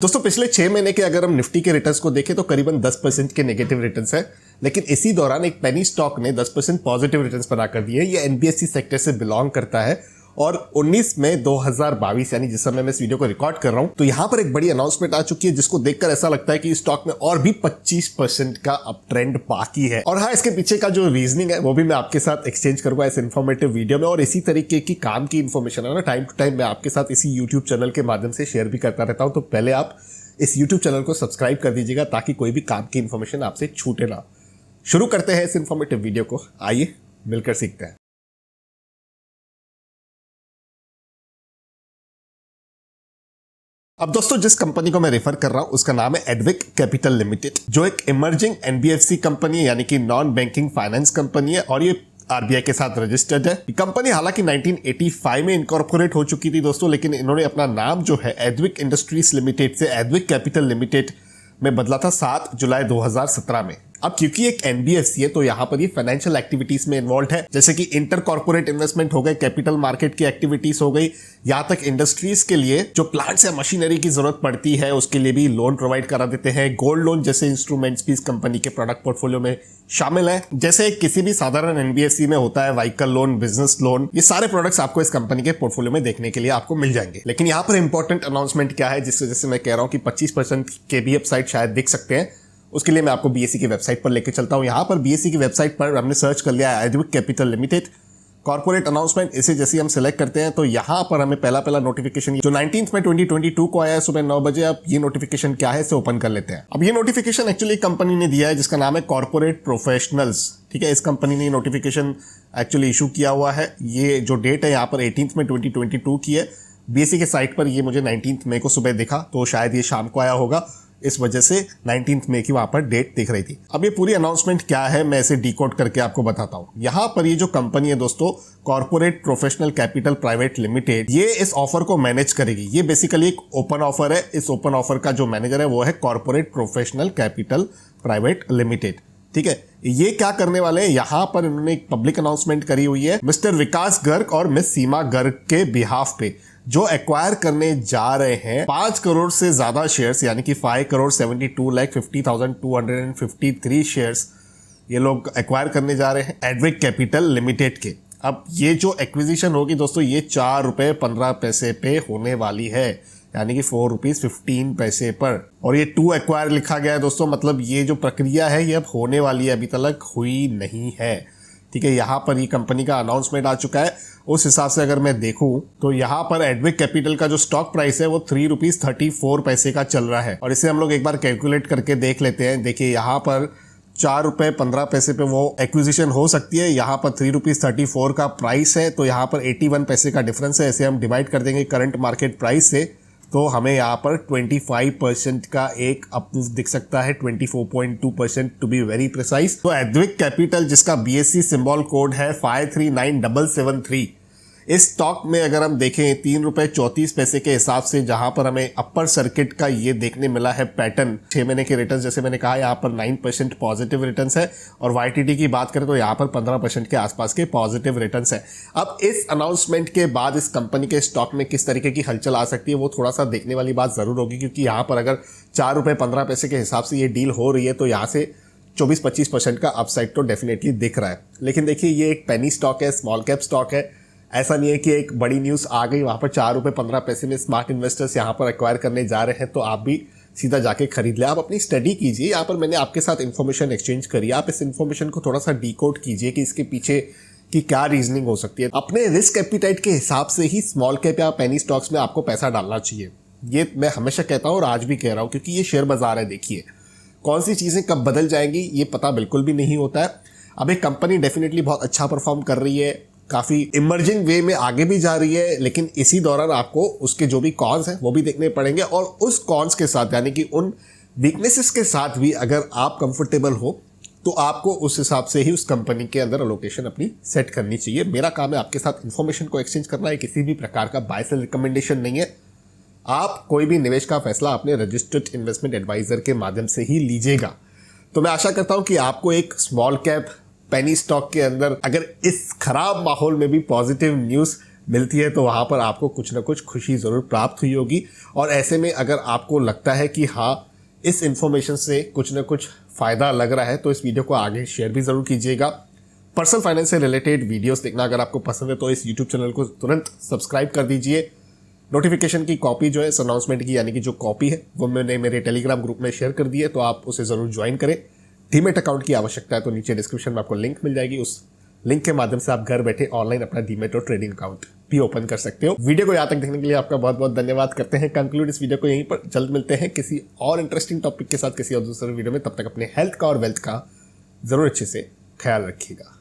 दोस्तों पिछले 6 महीने के अगर हम निफ्टी के रिटर्न्स को देखें तो करीबन 10% के नेगेटिव रिटर्न्स है, लेकिन इसी दौरान एक पेनी स्टॉक ने 10% पॉजिटिव रिटर्न्स बना कर दिए। ये एनबीएफसी सेक्टर से बिलोंग करता है और 19 मई 2022 यानी जिस समय मैं इस वीडियो को रिकॉर्ड कर रहा हूं तो यहां पर एक बड़ी अनाउंसमेंट आ चुकी है जिसको देखकर ऐसा लगता है कि इस स्टॉक में और भी 25% का अप ट्रेंड बाकी है। और हाँ, इसके पीछे का जो रीजनिंग है वो भी मैं आपके साथ एक्सचेंज करूंगा इस इन्फॉर्मेटिव वीडियो में। और इसी तरीके की काम की इन्फॉर्मेशन है ना, टाइम टू टाइम मैं आपके साथ इसी यूट्यूब चैनल के माध्यम से शेयर भी करता रहता हूं। तो पहले आप इस YouTube चैनल को सब्सक्राइब कर दीजिएगा ताकि कोई भी काम की इन्फॉर्मेशन आपसे छूटे ना। शुरू करते हैं इस इन्फॉर्मेटिव वीडियो को, आइए मिलकर सीखते हैं। अब दोस्तों जिस कंपनी को मैं रेफर कर रहा हूं उसका नाम है एडविक कैपिटल लिमिटेड, जो एक इमर्जिंग एनबीएफसी कंपनी है यानी कि नॉन बैंकिंग फाइनेंस कंपनी है और ये आरबीआई के साथ रजिस्टर्ड है। कंपनी हालांकि 1985 में इनकॉर्पोरेट हो चुकी थी दोस्तों, लेकिन इन्होंने अपना नाम जो है एडविक इंडस्ट्रीज लिमिटेड से एडविक कैपिटल लिमिटेड में बदला था 7 जुलाई 2017 में। अब क्योंकि एक एनबीएफसी है तो यहाँ पर ये फाइनेंशियल एक्टिविटीज में इन्वॉल्व है, जैसे कि इंटर कॉर्पोरेट इन्वेस्टमेंट हो गए, कैपिटल मार्केट की एक्टिविटीज हो गई, यहाँ तक इंडस्ट्रीज के लिए जो प्लांट्स या मशीनरी की जरूरत पड़ती है उसके लिए भी लोन प्रोवाइड करा देते हैं। गोल्ड लोन जैसे इंस्ट्रूमेंट्स भी इस कंपनी के प्रोडक्ट पोर्टफोलियो में शामिल है, जैसे किसी भी साधारण एनबीएफसी में होता है व्हीकल लोन, बिजनेस लोन। ये सारे प्रोडक्ट्स आपको इस कंपनी के पोर्टफोलियो में देखने के लिए आपको मिल जाएंगे। लेकिन यहाँ पर इंपॉर्टेंट अनाउंसमेंट क्या है जिससे जैसे मैं कह रहा हूँ कि 25% के भी अपसाइड शायद दिख सकते हैं, उसके लिए मैं आपको बीएसई की वेबसाइट पर लेके चलता हूं। यहां पर बीएसई की वेबसाइट पर हमने सर्च कर लिया है Edvik capital limited corporate announcement. इसे जैसे हम सिलेक्ट करते हैं तो यहां पर हमें पहला नोटिफिकेशन जो 19 मई 2022 को आया है सुबह 9 बजे। अब ये नोटिफिकेशन क्या है इसे ओपन कर लेते हैं। अब ये नोटिफिकेशन एक्चुअली कंपनी ने दिया है जिसका नाम है कॉर्पोरेट प्रोफेशनल्स। ठीक है, इस कंपनी ने नोटिफिकेशन एक्चुअली इशू किया हुआ है। ये जो डेट है यहाँ पर 18 मई 2022 की है। बीएसई के साइट पर ये मुझे 19 मई को सुबह दिखा, तो शायद ये शाम को आया होगा, इस वजह से 19 मई की वहां पर डेट दिख रही थी। अब ये पूरी अनाउंसमेंट क्या है मैं इसे डिकोड करके आपको बताता हूं। यहां पर ये जो कंपनी है दोस्तों corporate professional capital private limited, ये इस ऑफर को मैनेज करेगी। ये बेसिकली एक ओपन ऑफर है। इस ओपन ऑफर का जो मैनेजर है वो है corporate professional capital private limited. ठीक है, ये क्या करने वाले हैं, यहां पर इन्होंने एक पब्लिक अनाउंसमेंट करी हुई है मिस्टर विकास गर्ग और मिस सीमा गर्ग के बिहाफ पे, जो एक्वायर करने जा रहे हैं 5 करोड़ से ज्यादा शेयर्स यानी कि 5,72,50,253 शेयर्स ये लोग एक्वायर करने जा रहे हैं एडविक कैपिटल लिमिटेड के। अब ये जो एक्विजिशन होगी दोस्तों ये ₹4.15 पे होने वाली है, यानी कि ₹4.15 पर। और ये टू एक्वायर लिखा गया है दोस्तों, मतलब ये जो प्रक्रिया है ये अब होने वाली है, अभी तक हुई नहीं है। ठीक है, यहाँ पर ये कंपनी का अनाउंसमेंट आ चुका है। उस हिसाब से अगर मैं देखूं तो यहाँ पर एडविक कैपिटल का जो स्टॉक प्राइस है वो ₹3.34 का चल रहा है। और इसे हम लोग एक बार कैलकुलेट करके देख लेते हैं। देखिए यहाँ पर ₹4.15 पे वो एक्विजिशन हो सकती है, यहाँ पर ₹3.34 का प्राइस है, तो यहाँ पर 81 पैसे का डिफरेंस है। इसे हम डिवाइड कर देंगे करंट मार्केट प्राइस से तो हमें यहाँ पर 25% का एक अपमूव दिख सकता है, 24.2% टू बी वेरी प्रिसाइज। तो एडविक कैपिटल जिसका बीएसई सिंबल कोड है 539773, इस स्टॉक में अगर हम देखें ₹3.34 के हिसाब से, जहां पर हमें अपर सर्किट का ये देखने मिला है पैटर्न 6 महीने के रिटर्न, जैसे मैंने कहा यहाँ पर 9% पॉजिटिव रिटर्न्स है और वाईटीडी की बात करें तो यहाँ पर 15% के आसपास के पॉजिटिव रिटर्न्स है। अब इस अनाउंसमेंट के बाद इस कंपनी के स्टॉक में किस तरीके की हलचल आ सकती है वो थोड़ा सा देखने वाली बात जरूर होगी, क्योंकि यहाँ पर अगर ₹4.15 के हिसाब से ये डील हो रही है तो यहाँ से 24-25% का अपसाइड तो डेफिनेटली दिख रहा है। लेकिन देखिए ये एक पेनी स्टॉक है, स्मॉल कैप स्टॉक है। ऐसा नहीं है कि एक बड़ी न्यूज़ आ गई वहां पर ₹4.15 में स्मार्ट इन्वेस्टर्स यहां पर एक्वायर करने जा रहे हैं तो आप भी सीधा जाके खरीद ले। आप अपनी स्टडी कीजिए, यहाँ पर मैंने आपके साथ इन्फॉर्मेशन एक्सचेंज करी, आप इस इन्फॉर्मेशन को थोड़ा सा डिकोड कीजिए कि इसके पीछे की क्या रीजनिंग हो सकती है। अपने रिस्क एपिटाइट के हिसाब से ही स्मॉल कैप या पेनी स्टॉक्स में आपको पैसा डालना चाहिए। ये मैं हमेशा कहता हूँ और आज भी कह रहा हूँ, क्योंकि ये शेयर बाजार है। देखिए कौन सी चीजें कब बदल जाएंगी ये पता बिल्कुल भी नहीं होता है। अब एक कंपनी डेफिनेटली बहुत अच्छा परफॉर्म कर रही है, काफी इमर्जिंग वे में आगे भी जा रही है, लेकिन इसी दौरान आपको उसके जो भी कॉन्स हैं वो भी देखने पड़ेंगे और उस कॉन्स के साथ यानी कि उन वीकनेसेस के साथ भी अगर आप कंफर्टेबल हो तो आपको उस हिसाब से ही उस कंपनी के अंदर एलोकेशन अपनी सेट करनी चाहिए। मेरा काम है आपके साथ इन्फॉर्मेशन को एक्सचेंज करना है, किसी भी प्रकार का बाय सेल रिकमेंडेशन नहीं है। आप कोई भी निवेश का फैसला अपने रजिस्टर्ड इन्वेस्टमेंट एडवाइजर के माध्यम से ही लीजिएगा। तो मैं आशा करता हूं कि आपको एक स्मॉल कैप पेनी स्टॉक के अंदर अगर इस खराब माहौल में भी पॉजिटिव न्यूज मिलती है तो वहाँ पर आपको कुछ ना कुछ खुशी ज़रूर प्राप्त हुई होगी। और ऐसे में अगर आपको लगता है कि हाँ इस इन्फॉर्मेशन से कुछ ना कुछ फ़ायदा लग रहा है तो इस वीडियो को आगे शेयर भी ज़रूर कीजिएगा। पर्सनल फाइनेंस से रिलेटेड वीडियोस देखना अगर आपको पसंद है तो इस यूट्यूब चैनल को तुरंत सब्सक्राइब कर दीजिए। नोटिफिकेशन की कॉपी जो है इस अनाउंसमेंट की यानी कि जो कॉपी है वो मैंने मेरे टेलीग्राम ग्रुप में शेयर कर दी है, तो आप उसे ज़रूर ज्वाइन करें। डीमेट अकाउंट की आवश्यकता है तो नीचे डिस्क्रिप्शन में आपको लिंक मिल जाएगी, उस लिंक के माध्यम से आप घर बैठे ऑनलाइन अपना डीमेट और ट्रेडिंग अकाउंट भी ओपन कर सकते हो। वीडियो को यहाँ तक देखने के लिए आपका बहुत बहुत धन्यवाद करते हैं। कंक्लूड इस वीडियो को यहीं पर। जल्द मिलते हैं किसी और इंटरेस्टिंग टॉपिक के साथ किसी और दूसरे वीडियो में। तब तक अपने हेल्थ का और वेल्थ का जरूर अच्छे से ख्याल रखिएगा।